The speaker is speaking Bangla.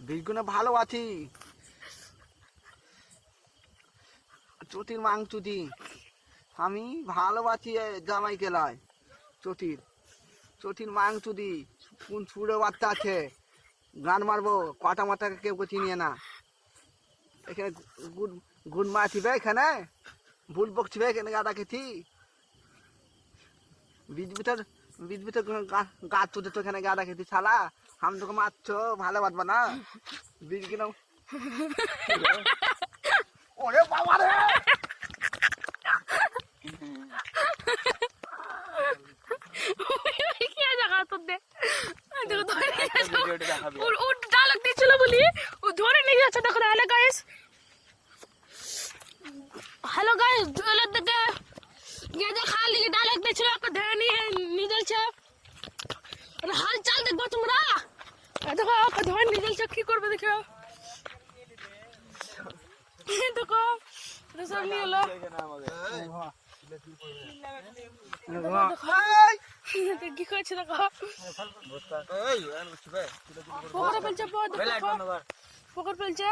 বিগুনে ভালো আছি। চটির মাংচুদি আমি ভালো আছি জামাই কেলায়। চটির মাংচুদি কোন ছুড়ে বাচ্চা আছে, গান মারবো কটা মাটাকে কেউ চিনিয়ে না। এখানে গুড মাছিবে, এখানে ভুল বকছিবে, এখানে গাদা খেছি বীজ ভিতর গাছ চুদে তো এখানে গাদা খেছি শালা। আমি তোকে মারছো ভালো বাঁধবা না বীজ কিনা। ওরে বাবা রে ডায়লগ দিয়েছিল বলি ও ধরে নিয়ে যাচ্ছে। দেখো হ্যালো গাইস, হ্যালো গাইস, জুয়েলের দিকে গেঁদে খাওয়ার লিগে ডায়লগ দিয়েছিল, ওকে ধরে নিয়ে নিয়ে হাল চাল দেখবো তোমরা। দেখো ওকে ধরে নিয়ে যাচ্ছে, কি করবে দেখো। দেখো সব নিয়ে এলো। কি করছে দেখো, পকড়ে ফেলছে, পকড়ে ফেলছে।